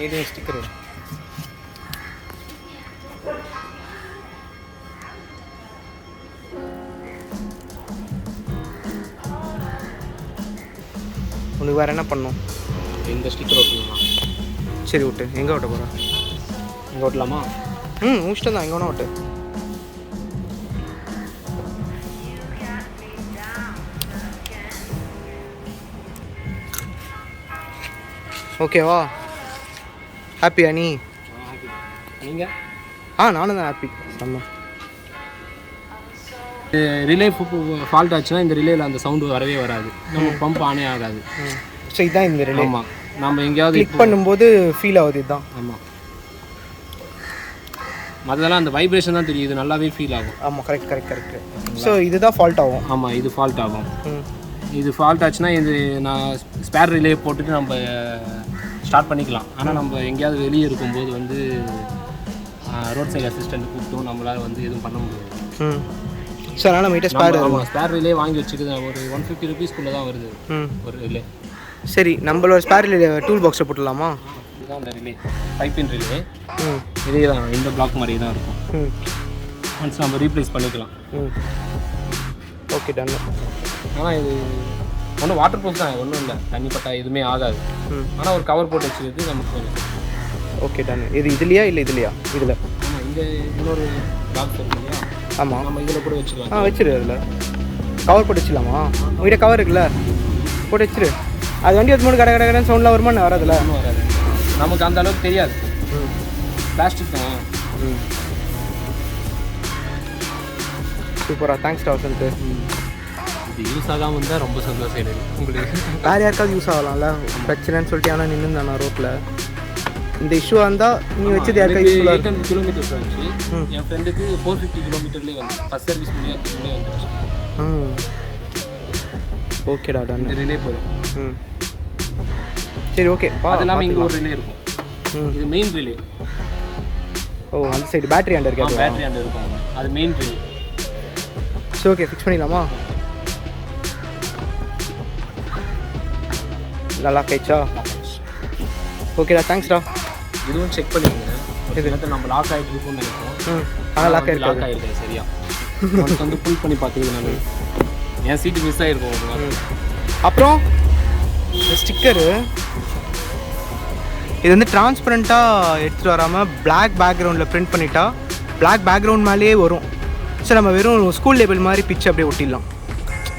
இது ஸ்டிக்கர் உனக்கு வேறு என்ன பண்ணணும்? இந்த ஸ்டிக்கர் ஓட்டலாமா? சரி ஓட்டு. எங்கே ஓட்ட போகிறேன்? இங்கே ஓட்டலாமா? முடிச்சிட்டு தான் எங்கே வேணா ஓட்டு. ஓகேவா? ஹாப்பியா நீ? நீங்கள்? நானும் தான் ஹாப்பி. செம்ம. ரிலே ஃபால்ட் ஆச்சுன்னா இந்த ரிலேயில் அந்த சவுண்டு வரவே வராது, நம்ம பம்ப் ஆனே ஆகாது. ஸோ இதுதான் இந்த ரிலே. ஆமாம், நம்ம எங்கேயாவது கிளிக் பண்ணும்போது ஃபீல் ஆகுது இதுதான். ஆமாம், அதெல்லாம் அந்த வைப்ரேஷன் தான் தெரியுது, நல்லாவே ஃபீல் ஆகும். ஆமாம், கரெக்ட். ஸோ இதுதான் ஃபால்ட் ஆகும். ஆமாம், இது ஃபால்ட் ஆகும். இது ஃபால்ட் ஆச்சுன்னா இது நான் ஸ்பேர் ரிலே போட்டுட்டு நம்ம ஸ்டார்ட் பண்ணிக்கலாம். ஆனால் நம்ம எங்கேயாவது வெளியே இருக்கும்போது வந்து ரோட் சைடு அசிஸ்டண்ட் கூப்பிட்டோம், நம்மளால் வந்து எதுவும் பண்ண முடியாது. ஸோ அதனால் நம்ம ஸ்பேர் ரிலே வாங்கி வச்சுக்கிது. ஒரு 150 rupeesக்குள்ளே தான் வருது ஒரு ரிலே. சரி, நம்மளோட ஸ்பேர் ரிலே டூல் பாக்ஸில் போட்டுடலாமா? இதுதான் அந்த ரிலே, பைப்பின் ரிலே. இதே தான், இந்த பிளாக் மாதிரி தான் இருக்கும். ஒன்ஸ் நம்ம ரீப்ளேஸ் பண்ணிக்கலாம். Okay, done. ஆனால் இது ஒன்றும் வாட்டர் ப்ரூஃப் தான், ஒன்றும் இல்லை, தண்ணி பட்டா எதுவுமே ஆகாது. ஆனால் ஒரு கவர் போட்டு வச்சுருக்கு நமக்கு. Okay, done. இது இதுலையா இல்லை இதுலையா? இதில். ஆமாம், இங்கே இன்னொரு பாக்ஸ் இருக்கு இல்லையா? ஆமாம், நம்ம இதில் கூட வச்சுக்கலாம். வச்சிரு. அதில் கவர் போட்டு வச்சுக்கலாமா? உங்கள்கிட்ட கவர் இருக்குல்ல, போட்டு வச்சிரு. அது வண்டி வந்து கடை கடைன்னு சவுண்ட்லாம் வருமானு வராதுல்ல? ஒன்றும் வராது, நமக்கு அந்த அளவுக்கு தெரியாது. பிளாஸ்டிக் தான். சூப்பரா, தேங்க்ஸ் வசந்த். இது யூஸ் ஆகாமல் இருந்தால் ரொம்ப சந்தோஷம் எனக்கு. உங்களுக்கு வேறு யாருக்காவது யூஸ் ஆகலாம்ல? பிரச்சனைன்னு சொல்லிட்டு ஆனால் நின்று நான் ரோட்டில் இந்த இஷ்யூ இருந்தால் நீ வச்சது யாருக்காவது யூஸ்ஃபுல்லாக? 800 kilometers வந்துச்சு. என் ஃப்ரெண்டுக்கு 450 kilometerலேயே வந்து ஃபஸ்ட் சர்வீஸ் முடியாதுலேயே வந்துருச்சு. ஓகேடா, டன். இந்த ரிலே போதும். சரி, ஓகே. அது இல்லாமல் இங்கே ஒரு ரிலே இருக்கும். இது மெயின் ரிலே. ஓ, அந்த சைடு பேட்டரி ஆண்டு இருக்கா? பேட்டரி ஆண்டு இருக்கும், அது மெயின் ரிலே. சரி, ஓகே, ஃபிக்ஸ் பண்ணிடலாமா? நல்லா கேச்சா? ஓகேடா, தேங்க்ஸ்டா. இதுவும் செக் பண்ணிக்கோங்க. இது நம்ம லாக் ஆகிட்டு இருக்கும்னு நினைப்போம். லாக் ஆகிருக்கு. சரியா வந்து புல் பண்ணி பார்த்துருக்கு. நான் என் சீட்டு மிஸ் ஆகிருக்கும். அப்புறம் இந்த ஸ்டிக்கரு இது வந்து டிரான்ஸ்பரண்ட்டாக எடுத்துகிட்டு வராமல் பிளாக் பேக்ரவுண்டில் பிரிண்ட் பண்ணிட்டா பிளாக் பேக்ரவுண்ட் மேலேயே வரும். ஸோ நம்ம வெறும் ஸ்கூல் லேபிள் மாதிரி பிச்சு அப்படியே ஒட்டிடலாம்.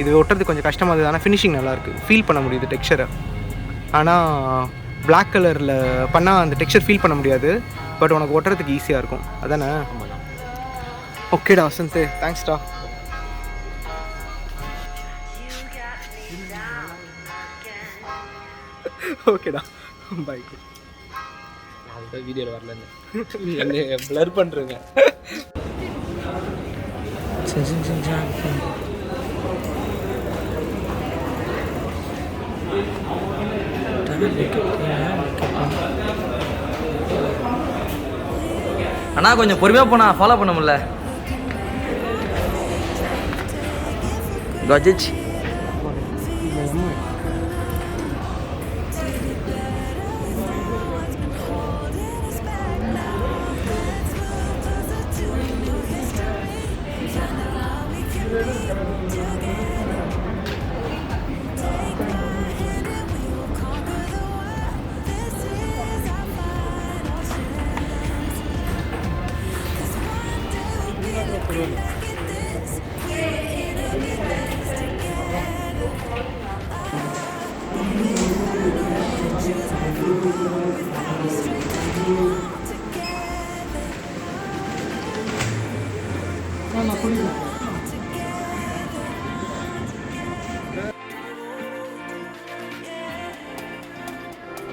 இது ஒட்டுறது கொஞ்சம் கஷ்டமாக இருக்குது, ஆனால் ஃபினிஷிங் நல்லாயிருக்கு, ஃபீல் பண்ண முடியுது டெக்ஸ்சரை. ஆனால் பிளாக் கலரில் பண்ணால் அந்த டெக்ஸ்சர் ஃபீல் பண்ண முடியாது, பட் உனக்கு ஒட்டுறதுக்கு ஈஸியாக இருக்கும். அதானே? ஓகேடா வசந்த், தேங்க்ஸ்டா. ஓகேடா, பை. அதுதான் வீடியோவில் வரலன்னு என்ன ப்ளர் பண்ணுறேங்க. அண்ணா கொஞ்சம் பொறுமையாக போனா, ஃபாலோ பண்ண முடியல. கஜிச் நான்